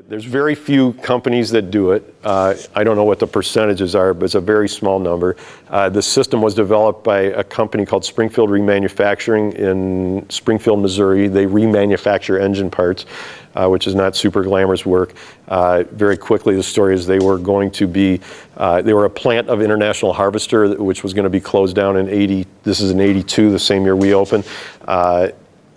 There's very few companies that do it. I don't know what the percentages are, but it's a very small number. The system was developed by a company called Springfield Remanufacturing in Springfield, Missouri. They remanufacture engine parts, which is not super glamorous work. Very quickly, the story is they were going to be, they were a plant of International Harvester, which was going to be closed down in this is in 82, the same year we opened.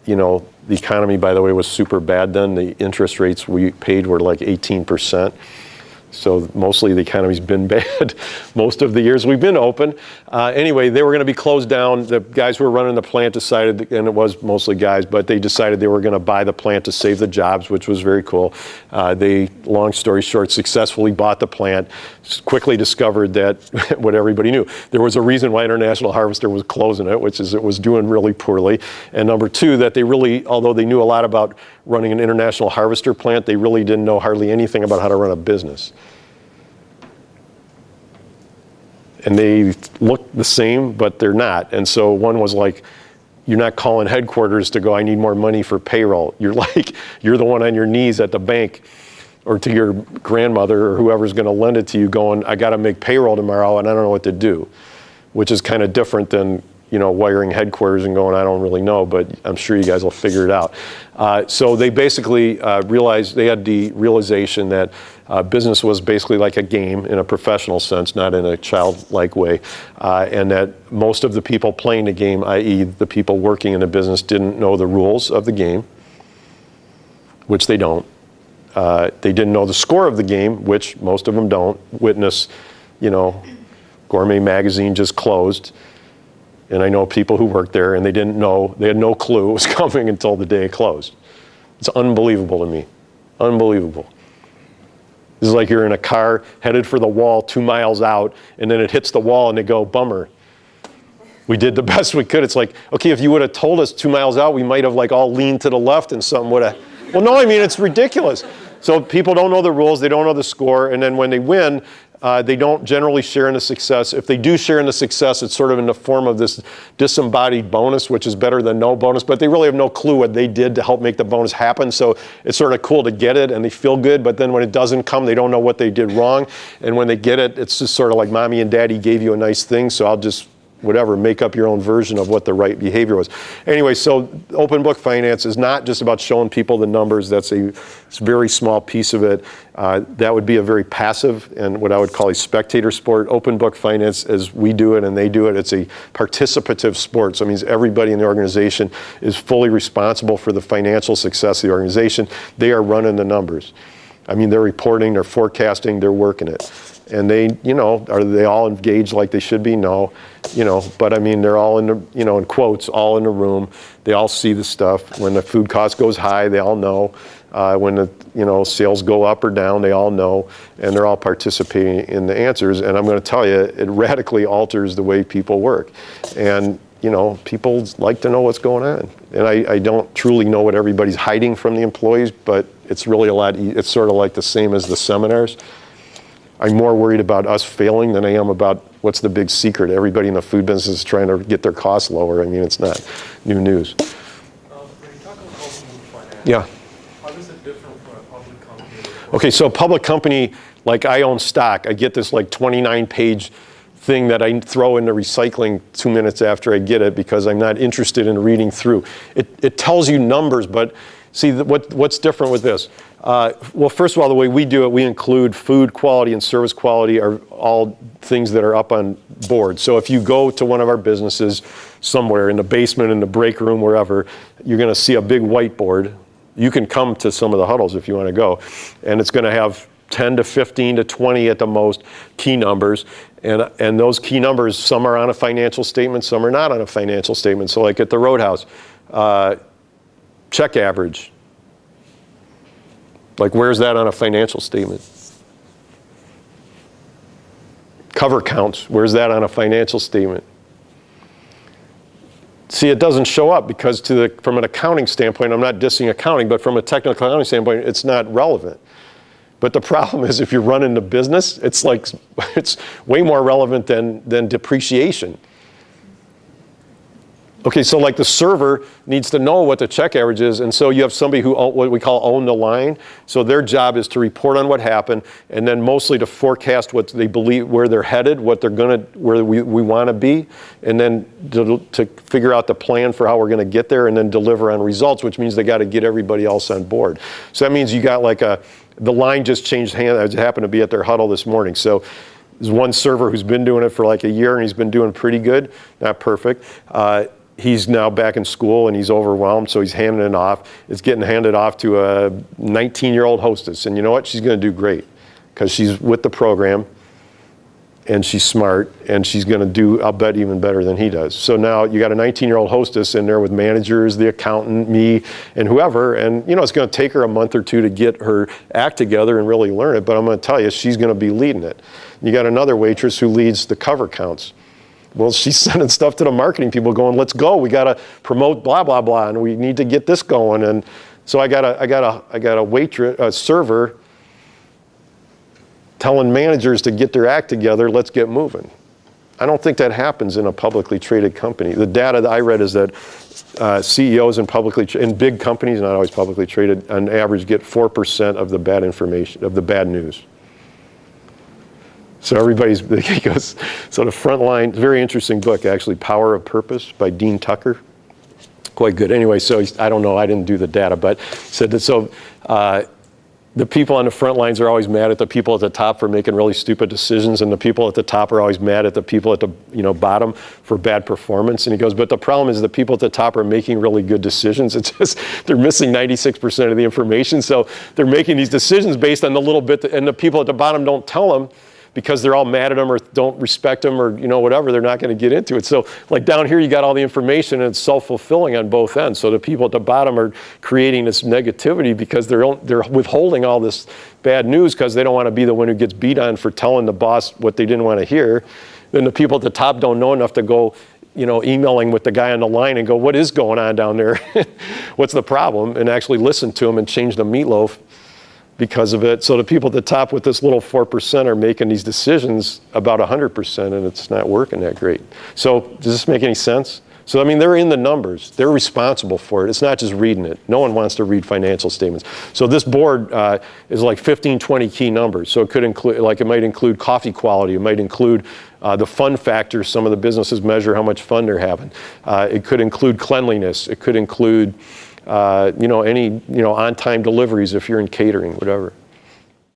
You know, the economy, by the way, was super bad then. The interest rates we paid were like 18%. So mostly the economy's been bad most of the years we've been open. Anyway, they were going to be closed down. The guys who were running the plant decided, and it was mostly guys, but they decided they were going to buy the plant to save the jobs, which was very cool. They, long story short, successfully bought the plant, quickly discovered that what everybody knew. There was a reason why International Harvester was closing it, which is it was doing really poorly. And number two, that they really, although they knew a lot about running an International Harvester plant, they really didn't know hardly anything about how to run a business. And they look the same, but they're not. And so one was like, you're not calling headquarters to go, I need more money for payroll. You're like, you're the one on your knees at the bank or to your grandmother or whoever's going to lend it to you going, I got to make payroll tomorrow and I don't know what to do, which is kind of different than, you know, wiring headquarters and going, I don't really know, but I'm sure you guys will figure it out. So they basically realized, they had the realization that business was basically like a game in a professional sense, not in a childlike way, and that most of the people playing the game, i.e. the people working in the business, didn't know the rules of the game, which they don't. They didn't know the score of the game, which most of them don't. Witness, you know, Gourmet Magazine just closed. And I know people who worked there and they didn't know, they had no clue it was coming until the day it closed. It's unbelievable to me. Unbelievable. This is like you're in a car headed for the wall 2 miles out and then it hits the wall and they go, bummer. We did the best we could. It's like, okay, if you would have told us 2 miles out, we might have like all leaned to the left and something would have, well, no, I mean, it's ridiculous. So people don't know the rules, they don't know the score, and then when they win, they don't generally share in the success. If they do share in the success, it's sort of in the form of this disembodied bonus, which is better than no bonus, but they really have no clue what they did to help make the bonus happen. So it's sort of cool to get it and they feel good, but then when it doesn't come, they don't know what they did wrong. And when they get it, it's just sort of like mommy and daddy gave you a nice thing, so I'll just whatever, make up your own version of what the right behavior was. Anyway, so open book finance is not just about showing people the numbers. That's a very small piece of it. That would be a very passive and what I would call a spectator sport. Open book finance, as we do it and they do it, it's a participative sport. So it means everybody in the organization is fully responsible for the financial success of the organization. They are running the numbers. I mean, they're reporting, they're forecasting, they're working it. And they, you know, are they all engaged like they should be? No, you know, but I mean, they're all in the, you know, in quotes, all in the room. They all see the stuff. When the food cost goes high, they all know. When the, you know, sales go up or down, they all know. And they're all participating in the answers. And I'm going to tell you, it radically alters the way people work. And, you know, people like to know what's going on. And I don't truly know what everybody's hiding from the employees, but it's really a lot, it's sort of like the same as the seminars. I'm more worried about us failing than I am about what's the big secret. Everybody in the food business is trying to get their costs lower. I mean, it's not new news. When you talk about open finance, yeah. How is it different from a public company? Okay, so a public company, like I own stock, I get this like 29-page thing that I throw into recycling 2 minutes after I get it because I'm not interested in reading through. It tells you numbers, but see, what's different with this? Well, first of all, the way we do it, we include food quality and service quality are all things that are up on board. So if you go to one of our businesses somewhere in the basement, in the break room, wherever, you're going to see a big whiteboard. You can come to some of the huddles if you want to go. And it's going to have 10 to 15 to 20 at the most key numbers. And those key numbers, some are on a financial statement, some are not on a financial statement. So like at the Roadhouse, check average. Like, where's that on a financial statement? Cover counts, where's that on a financial statement? See, it doesn't show up because from an accounting standpoint, I'm not dissing accounting, but from a technical accounting standpoint, it's not relevant. But the problem is if you're running the business, it's like, it's way more relevant than depreciation. Okay, so like the server needs to know what the check average is, and so you have somebody who what we call own the line. So their job is to report on what happened, and then mostly to forecast what they believe, where they're headed, what they're where we want to be, and then to figure out the plan for how we're going to get there, and then deliver on results, which means they got to get everybody else on board. So that means you got like the line just changed hands. I happened to be at their huddle this morning. So there's one server who's been doing it for like a year, and he's been doing pretty good, not perfect. He's now back in school and he's overwhelmed, so he's handing it off. It's getting handed off to a 19-year-old hostess. And you know what? She's going to do great because she's with the program and she's smart and she's going to do, I'll bet, even better than he does. So now you got a 19-year-old hostess in there with managers, the accountant, me, and whoever. And you know, it's going to take her a month or two to get her act together and really learn it. But I'm going to tell you, she's going to be leading it. You got another waitress who leads the cover counts. Well, she's sending stuff to the marketing people going, let's go, we got to promote blah, blah, blah, and we need to get this going. And so I got a waitress, a server telling managers to get their act together, let's get moving. I don't think that happens in a publicly traded company. The data that I read is that CEOs in big companies, not always publicly traded, on average get 4% of the bad information, of the bad news. So he goes, so the front line, very interesting book actually, Power of Purpose by Dean Tucker. Quite good. Anyway, so I don't know, I didn't do the data, but said that so the people on the front lines are always mad at the people at the top for making really stupid decisions, and the people at the top are always mad at the people at the bottom for bad performance. And he goes, but the problem is the people at the top are making really good decisions. It's just they're missing 96% of the information, so they're making these decisions based on the little bit, and the people at the bottom don't tell them, because they're all mad at them or don't respect them or whatever, they're not going to get into it. So like down here, you got all the information and it's self-fulfilling on both ends. So the people at the bottom are creating this negativity because they're withholding all this bad news because they don't want to be the one who gets beat on for telling the boss what they didn't want to hear. Then the people at the top don't know enough to go emailing with the guy on the line and go, what is going on down there? What's the problem? And actually listen to him and change the meatloaf because of it. So the people at the top with this little 4% are making these decisions about 100%, and it's not working that great. So does this make any sense? So I mean, they're in the numbers. They're responsible for it. It's not just reading it. No one wants to read financial statements. So this board is like 15, 20 key numbers. So it could include, like it might include coffee quality. It might include the fun factors. Some of the businesses measure how much fun they're having. It could include cleanliness. It could include any on-time deliveries if you're in catering, whatever.